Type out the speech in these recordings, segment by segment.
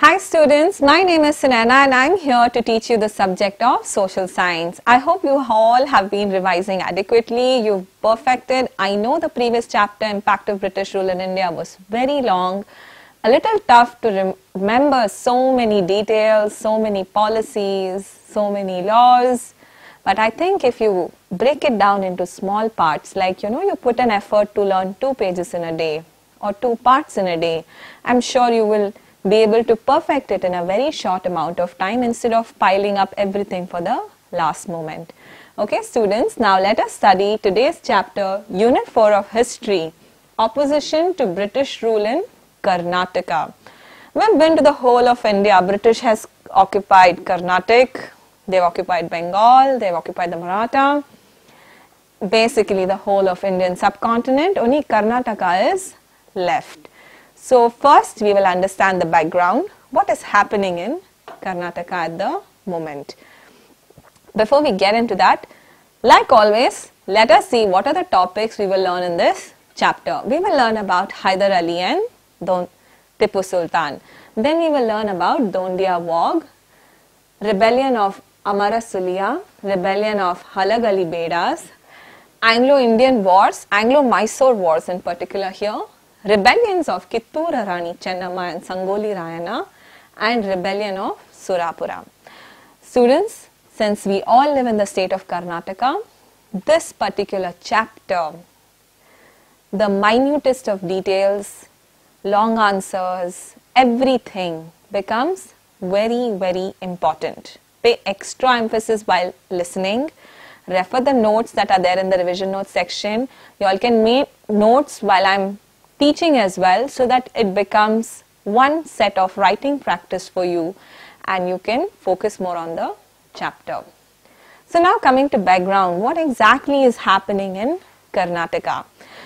Hi students, my name is Sunaina and I am here to teach you the subject of social science. I hope you all have been revising adequately, you've perfected. I know the previous chapter, Impact of British Rule in India, was very long, a little tough to remember so many details, so many policies, so many laws. But I think if you break it down into small parts, like you put an effort to learn 2 pages in a day or 2 parts in a day, I'm sure you will be able to perfect it in a very short amount of time instead of piling up everything for the last moment. Okay students, now let us study today's chapter, Unit 4 of History, Opposition to British Rule in Karnataka. We've been to the whole of India. British has occupied Karnataka, they've occupied Bengal, they've occupied the Maratha, basically the whole of Indian subcontinent. Only Karnataka is left. So first we will understand the background, what is happening in Karnataka at the moment. Before we get into that, like always, let us see what are the topics we will learn in this chapter. We will learn about Hyder Ali and Tipu Sultan. Then we will learn about Dondia Wog, rebellion of Amara Sulia, rebellion of Halag Ali Bedas, Anglo-Indian wars, Anglo-Mysore wars in particular here, rebellions of Kittura Rani Chennamma and Sangoli Rayana, and rebellion of Surapura. Students, since we all live in the state of Karnataka, this particular chapter, the minutest of details, long answers, everything becomes very, very important. Pay extra emphasis while listening. Refer the notes that are there in the revision notes section. You all can make notes while I'm teaching as well, so that it becomes one set of writing practice for you and you can focus more on the chapter. So now coming to background, what exactly is happening in Karnataka?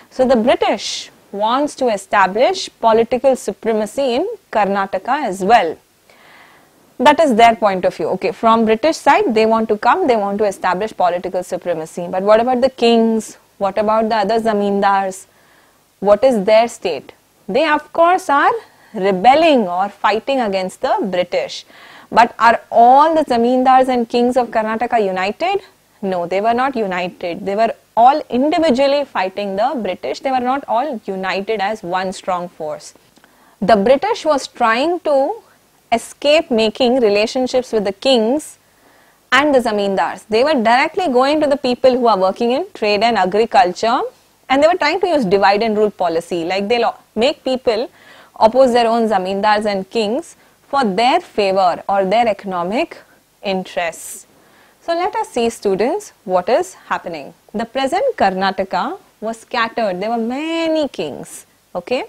So the British wants to establish political supremacy in Karnataka as well. That is their point of view. Okay, from British side they want to come, they want to establish political supremacy. But what about the kings? What about the other zamindars? What is their state? They of course are rebelling or fighting against the British. But are all the zamindars and kings of Karnataka united? No, they were not united. They were all individually fighting the British. They were not all united as one strong force. The British was trying to escape making relationships with the kings and the zamindars. They were directly going to the people who are working in trade and agriculture, and they were trying to use divide and rule policy, like they'll make people oppose their own zamindars and kings for their favor or their economic interests. So let us see students what is happening. The present Karnataka was scattered. There were many kings. Okay.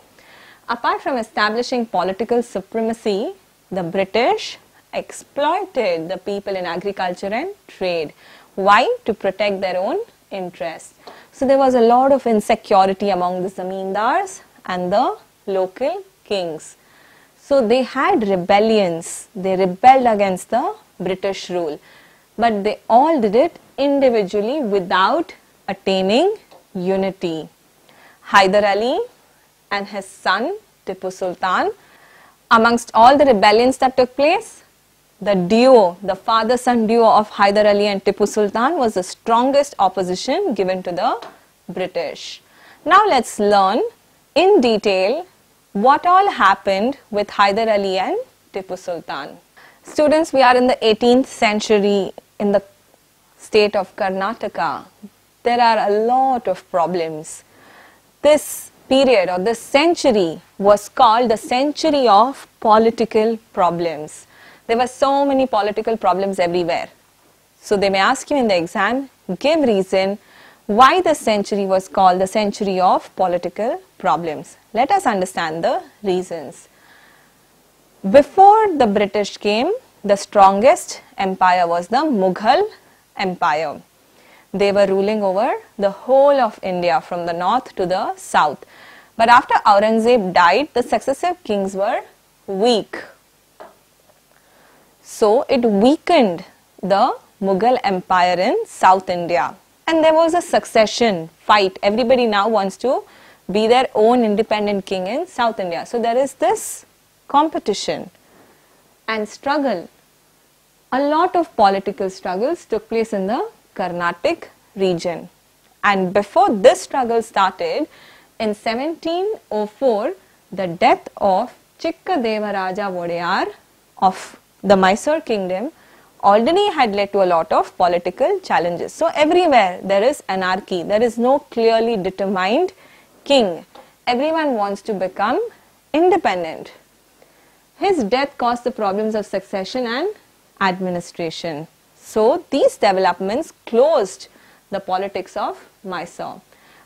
Apart from establishing political supremacy, the British exploited the people in agriculture and trade. Why? To protect their own interests. So there was a lot of insecurity among the zamindars and the local kings. So they had rebellions. They rebelled against the British rule. But they all did it individually without attaining unity. Hyder Ali and his son Tipu Sultan, amongst all the rebellions that took place, the duo, the father-son duo of Hyder Ali and Tipu Sultan was the strongest opposition given to the British. Now let's learn in detail what all happened with Hyder Ali and Tipu Sultan. Students, we are in the 18th century in the state of Karnataka. There are a lot of problems. This period or this century was called the century of political problems. There were so many political problems everywhere. So they may ask you in the exam, give reason why this century was called the century of political problems. Let us understand the reasons. Before the British came, the strongest empire was the Mughal Empire. They were ruling over the whole of India from the north to the south. But after Aurangzeb died, the successive kings were weak. So it weakened the Mughal Empire in South India. And there was a succession fight. Everybody now wants to be their own independent king in South India. So there is this competition. and struggle. A lot of political struggles took place in the Carnatic region. And before this struggle started, in 1704, the death of Chikkadevaraja Vodayar of the Mysore kingdom already had led to a lot of political challenges. So everywhere there is anarchy, there is no clearly determined king. Everyone wants to become independent. His death caused the problems of succession and administration. So these developments closed the politics of Mysore.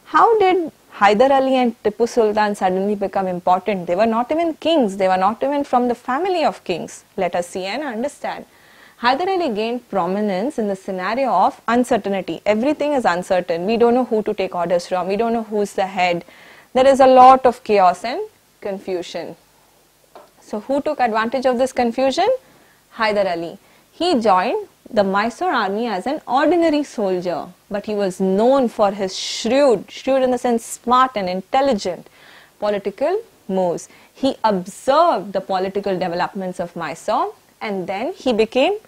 How did Hyder Ali and Tipu Sultan suddenly become important? They were not even kings, they were not even from the family of kings. Let us see and understand. Hyder Ali gained prominence in the scenario of uncertainty. Everything is uncertain. We don't know who to take orders from. We don't know who's the head. There is a lot of chaos and confusion. So who took advantage of this confusion? Hyder Ali. He joined the Mysore army as an ordinary soldier, but he was known for his shrewd in the sense smart and intelligent political moves. He observed the political developments of Mysore, and then he became,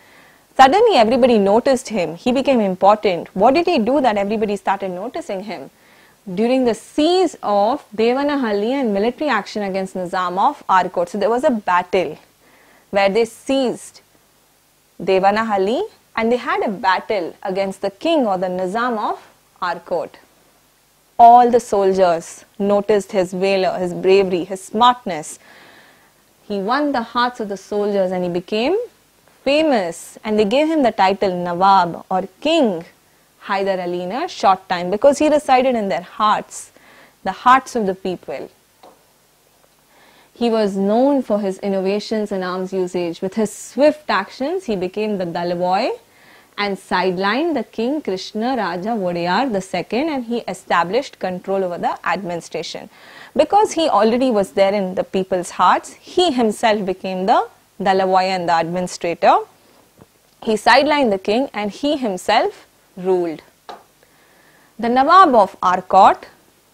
suddenly everybody noticed him. He became important. What did he do that everybody started noticing him? During the siege of Devanahalli and military action against Nizam of Arcot. So there was a battle where they seized Devanahalli and they had a battle against the king or the Nizam of Arcot. All the soldiers noticed his valor, his bravery, his smartness. He won the hearts of the soldiers and he became famous, and they gave him the title Nawab or King Hyder Ali in a short time because he resided in their hearts, the hearts of the people. He was known for his innovations in arms usage. With his swift actions, he became the Dalavoy and sidelined the king Krishna Raja Vodayar II, and he established control over the administration. Because he already was there in the people's hearts, he himself became the Dalavoy and the administrator. He sidelined the king and he himself ruled. The Nawab of Arcot,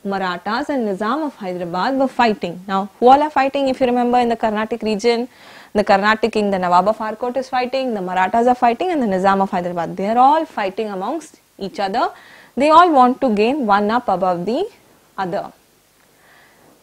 Marathas and Nizam of Hyderabad were fighting. Now, who all are fighting? If you remember, in the Carnatic region, the Carnatic king, the Nawab of Arcot is fighting, the Marathas are fighting, and the Nizam of Hyderabad. They are all fighting amongst each other. They all want to gain one up above the other.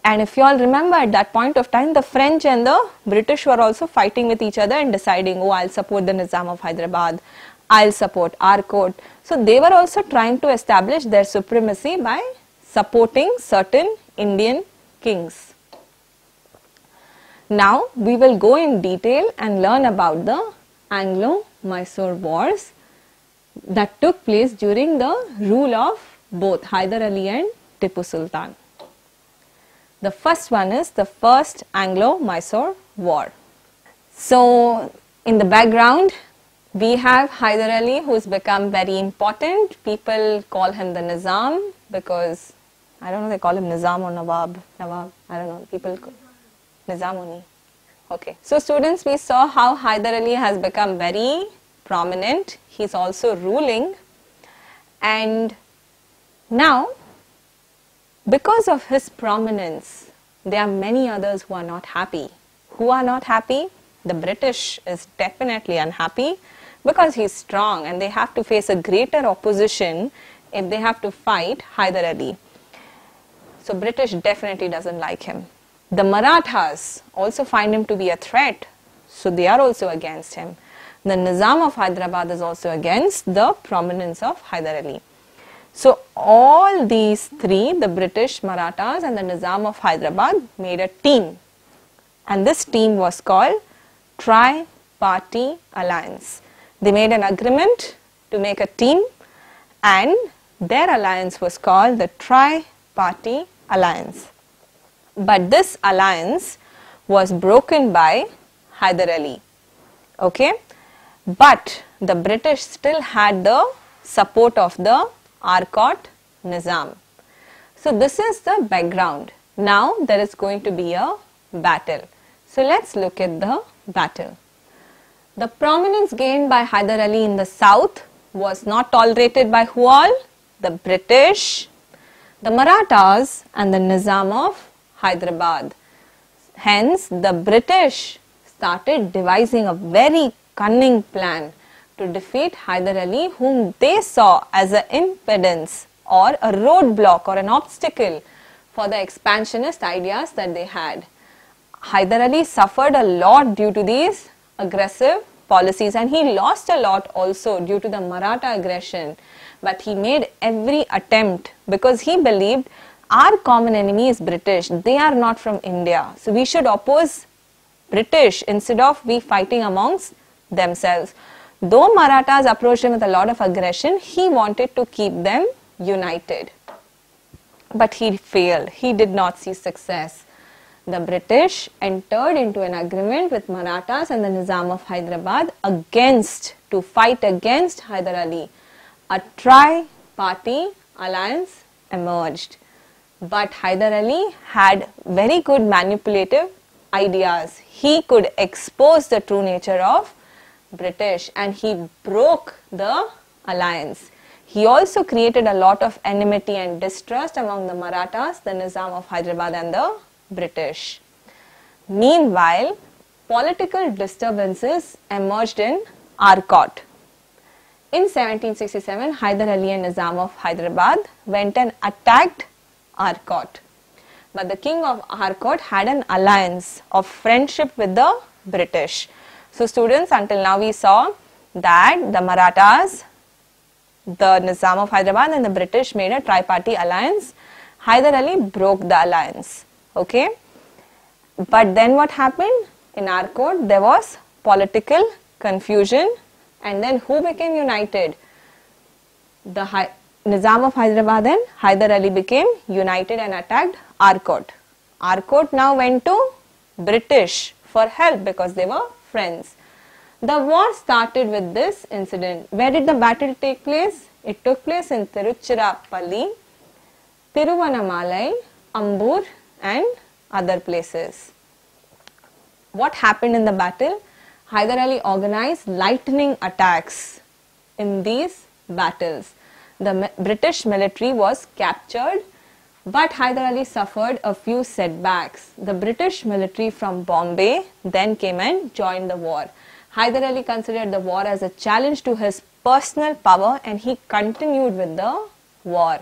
And if you all remember, at that point of time, the French and the British were also fighting with each other and deciding, oh, I'll support the Nizam of Hyderabad, I'll support Arcot. So they were also trying to establish their supremacy by supporting certain Indian kings. Now we will go in detail and learn about the Anglo-Mysore wars that took place during the rule of both Hyder Ali and Tipu Sultan. The first one is the First Anglo-Mysore War. So in the background, we have Hyder Ali, who has become very important. People call him the Nizam because, I don't know, they call him Nizam or Nawab, I don't know, people call Nizam only. Okay, so students, we saw how Hyder Ali has become very prominent. He's also ruling, and now because of his prominence, there are many others who are not happy. Who are not happy? The British is definitely unhappy because he's strong and they have to face a greater opposition if they have to fight Hyder Ali. So British definitely doesn't like him. The Marathas also find him to be a threat, so they are also against him. The Nizam of Hyderabad is also against the prominence of Hyder Ali. So all these three, the British, Marathas and the Nizam of Hyderabad, made a team, and this team was called Tri-Party Alliance. They made an agreement to make a team, and their alliance was called the Tri-Party Alliance. But this alliance was broken by Hyder Ali. Okay, but the British still had the support of the Arcot Nizam. So this is the background. Now there is going to be a battle. So let's look at the battle. The prominence gained by Hyder Ali in the south was not tolerated by who all? The British, the Marathas and the Nizam of Hyderabad. Hence the British started devising a very cunning plan to defeat Hyder Ali, whom they saw as an impedance or a roadblock or an obstacle for the expansionist ideas that they had. Hyder Ali suffered a lot due to these aggressive policies, and he lost a lot also due to the Maratha aggression. But he made every attempt because he believed our common enemy is British. They are not from India. So we should oppose British instead of we fighting amongst themselves. Though Marathas approached him with a lot of aggression, he wanted to keep them united. But he failed. He did not see success. The British entered into an agreement with Marathas and the Nizam of Hyderabad to fight against Hyder Ali. A tri-party alliance emerged. But Hyder Ali had very good manipulative ideas. He could expose the true nature of British, and he broke the alliance. He also created a lot of enmity and distrust among the Marathas, the Nizam of Hyderabad and the British. Meanwhile, political disturbances emerged in Arcot. In 1767, Hyder Ali and Nizam of Hyderabad went and attacked Arcot. But the king of Arcot had an alliance of friendship with the British. So students, until now we saw that the Marathas, the Nizam of Hyderabad and the British made a tri-party alliance. Hyder Ali broke the alliance. Okay. But then what happened? In Arcot there was political confusion, and then who became united? The Nizam of Hyderabad and Hyder Ali became united and attacked Arcot. Arcot now went to British for help because they were friends. The war started with this incident. Where did the battle take place? It took place in Tiruchirappalli, Tiruvannamalai, Ambur and other places. What happened in the battle? Hyder Ali organized lightning attacks in these battles. The British military was captured, but Hyder Ali suffered a few setbacks. The British military from Bombay then came and joined the war. Hyder Ali considered the war as a challenge to his personal power, and he continued with the war.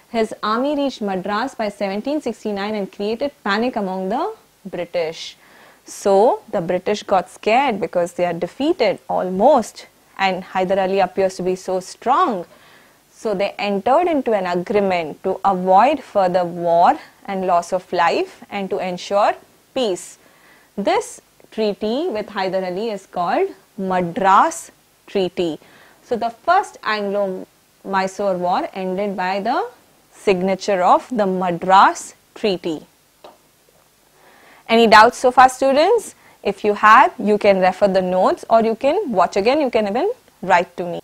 His army reached Madras by 1769 and created panic among the British. So the British got scared because they are defeated almost, and Hyder Ali appears to be so strong. So they entered into an agreement to avoid further war and loss of life and to ensure peace. This treaty with Hyder Ali is called Madras Treaty. So the first Anglo-Mysore war ended by the signature of the Madras Treaty. Any doubts so far, students? If you have, you can refer the notes, or you can watch again, you can even write to me.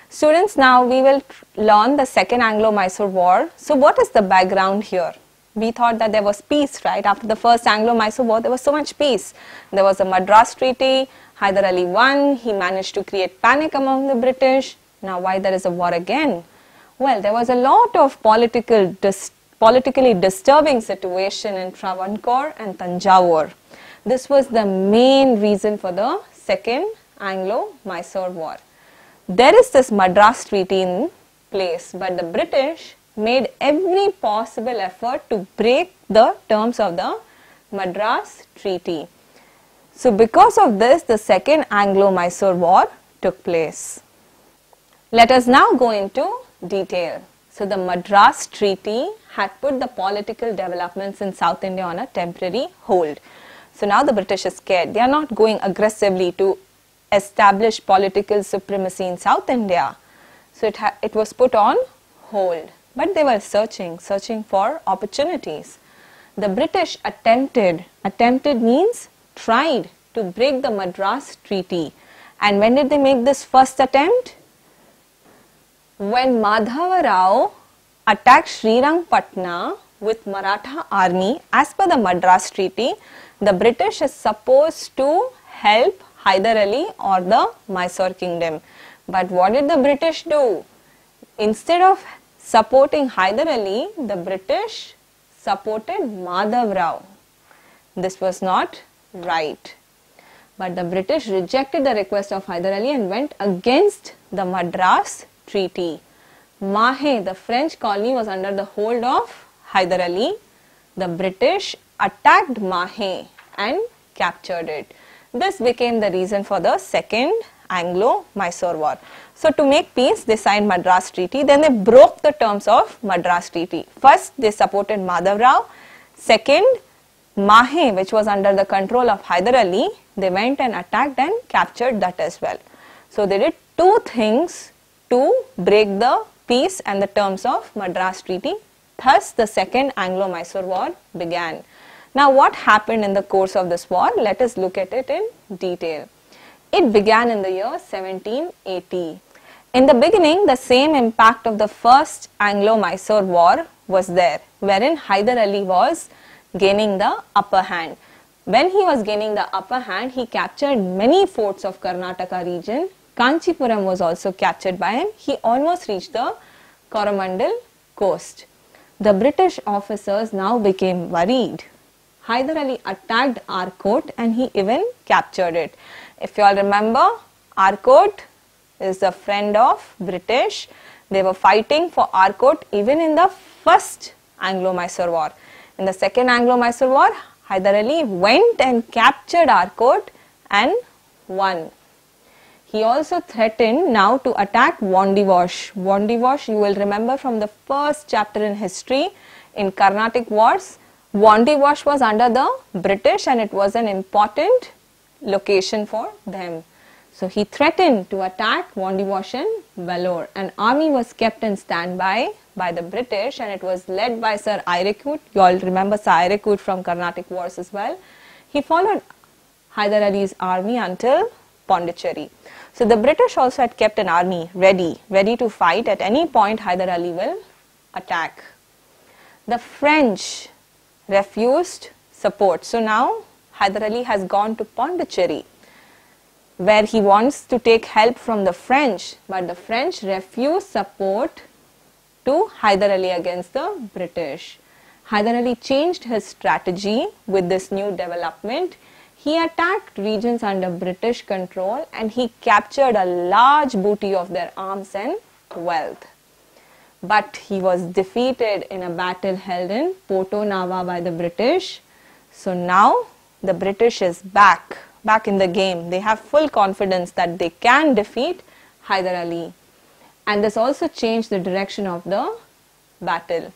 Students, now we will learn the second Anglo-Mysore war. So what is the background here? We thought that there was peace, right? After the first Anglo-Mysore war, there was so much peace. There was a Madras Treaty, Hyder Ali won, he managed to create panic among the British. Now why there is a war again? Well, there was a lot of politically disturbing situation in Travancore and Tanjavur. This was the main reason for the second Anglo-Mysore war. There is this Madras Treaty in place, but the British made every possible effort to break the terms of the Madras Treaty. So because of this, the second Anglo-Mysore war took place. Let us now go into detail. So the Madras Treaty had put the political developments in South India on a temporary hold. So now the British is scared. They are not going aggressively to establish political supremacy in South India. So it was put on hold. But they were searching for opportunities. The British attempted means tried to break the Madras Treaty. And when did they make this first attempt? When Madhava Rao attacked Srirangpatna with Maratha army, as per the Madras Treaty, the British is supposed to help Hyder Ali or the Mysore kingdom. But what did the British do? Instead of supporting Hyder Ali, the British supported Madhav Rao. This was not right. But the British rejected the request of Hyder Ali and went against the Madras Treaty. Mahe, the French colony, was under the hold of Hyder Ali. The British attacked Mahe and captured it. This became the reason for the Second Anglo-Mysore War. So to make peace, they signed Madras Treaty. Then they broke the terms of Madras Treaty. First, they supported Madhav Rao. Second, Mahe, which was under the control of Hyder Ali, they went and attacked and captured that as well. So they did two things to break the peace and the terms of Madras Treaty. Thus, the Second Anglo-Mysore War began. Now, what happened in the course of this war? Let us look at it in detail. It began in the year 1780. In the beginning, the same impact of the First Anglo-Mysore War was there, wherein Hyder Ali was gaining the upper hand. When he was gaining the upper hand, he captured many forts of Karnataka region. Kanchipuram was also captured by him. He almost reached the Coromandel coast. The British officers now became worried. Hyder Ali attacked Arcot and he even captured it. If you all remember, Arcot is a friend of British. They were fighting for Arcot even in the First Anglo-Mysore War. In the Second Anglo-Mysore War, Hyder Ali went and captured Arcot and won. He also threatened now to attack Wandiwash. Wandiwash, you will remember from the first chapter in history in Carnatic Wars. Wandiwash was under the British and it was an important location for them. So he threatened to attack Wandiwash and Vellore. An army was kept in standby by the British and it was led by Sir Iroquois. You all remember Sir Iroquois from Carnatic Wars as well. He followed Hyder Ali's army until Pondicherry. So the British also had kept an army ready to fight at any point Hyder Ali will attack. The French refused support. So now Hyder Ali has gone to Pondicherry where he wants to take help from the French, but the French refused support to Hyder Ali against the British. Hyder Ali changed his strategy with this new development. He attacked regions under British control and he captured a large booty of their arms and wealth. But he was defeated in a battle held in Porto Nava by the British. So now the British is back in the game. They have full confidence that they can defeat Hyder Ali. And this also changed the direction of the battle.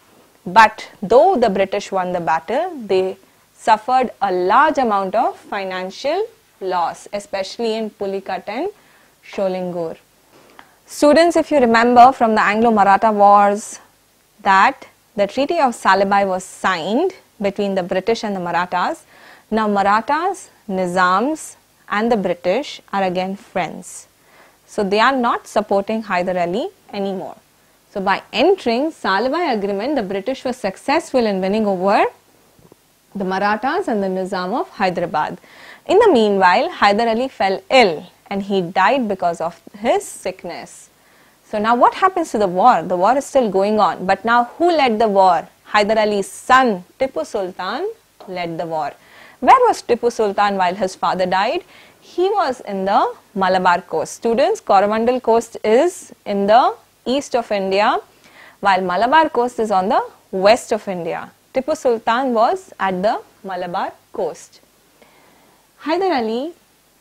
But though the British won the battle, they suffered a large amount of financial loss, especially in Pulicat and Sholingur. Students, if you remember from the Anglo-Maratha Wars that the Treaty of Salibai was signed between the British and the Marathas. Now Marathas, Nizams and the British are again friends. So they are not supporting Hyder Ali anymore. So by entering Salibai agreement, the British were successful in winning over the Marathas and the Nizam of Hyderabad. In the meanwhile, Hyder Ali fell ill and he died because of his sickness. So now what happens to the war? The war is still going on. But now who led the war? Hyder Ali's son, Tipu Sultan, led the war. Where was Tipu Sultan while his father died? He was in the Malabar coast. Students, Coromandel coast is in the east of India, while Malabar coast is on the west of India. Tipu Sultan was at the Malabar coast. Hyder Ali,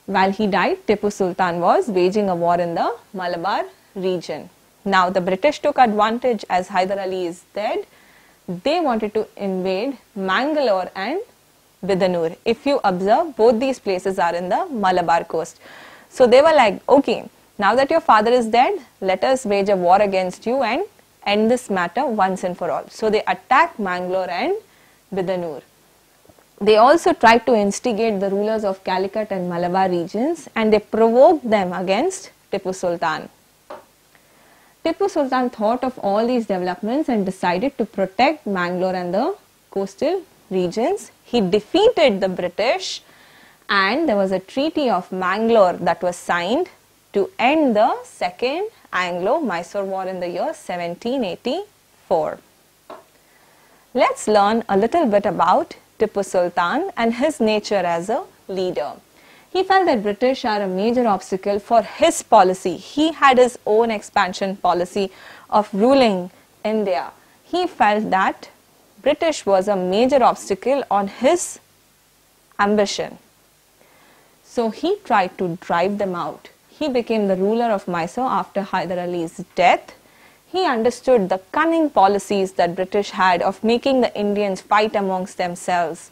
while he died, Tipu Sultan was waging a war in the Malabar region. Now the British took advantage as Hyder Ali is dead. They wanted to invade Mangalore and Bidanur. If you observe, both these places are in the Malabar coast. So they were like, okay, now that your father is dead, let us wage a war against you and end this matter once and for all. So they attacked Mangalore and Bidanur. They also tried to instigate the rulers of Calicut and Malabar regions and they provoked them against Tipu Sultan. Tipu Sultan thought of all these developments and decided to protect Mangalore and the coastal regions. He defeated the British and there was a Treaty of Mangalore that was signed to end the Second Anglo-Mysore War in the year 1784. Let's learn a little bit about Tipu Sultan and his nature as a leader. He felt that British are a major obstacle for his policy. He had his own expansion policy of ruling India. He felt that British was a major obstacle on his ambition. So he tried to drive them out. He became the ruler of Mysore after Hyder Ali's death. He understood the cunning policies that British had of making the Indians fight amongst themselves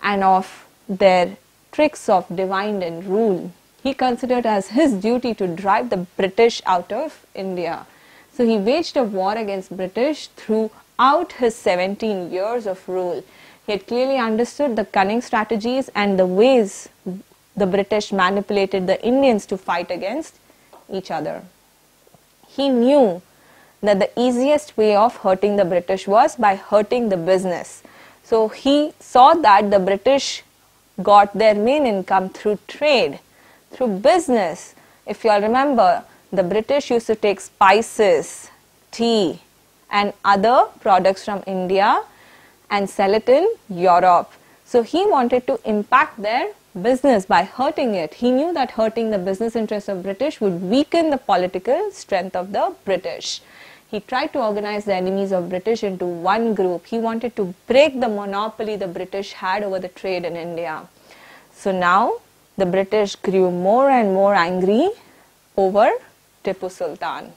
and of their tricks of divide and rule. He considered as his duty to drive the British out of India. So he waged a war against British throughout his 17 years of rule. He had clearly understood the cunning strategies and the ways the British manipulated the Indians to fight against each other. He knew that the easiest way of hurting the British was by hurting the business. So he saw that the British got their main income through trade, through business. If you all remember, the British used to take spices, tea and other products from India and sell it in Europe. So he wanted to impact their business by hurting it. He knew that hurting the business interests of British would weaken the political strength of the British. He tried to organize the enemies of British into one group. He wanted to break the monopoly the British had over the trade in India. So now the British grew more and more angry over Tipu Sultan.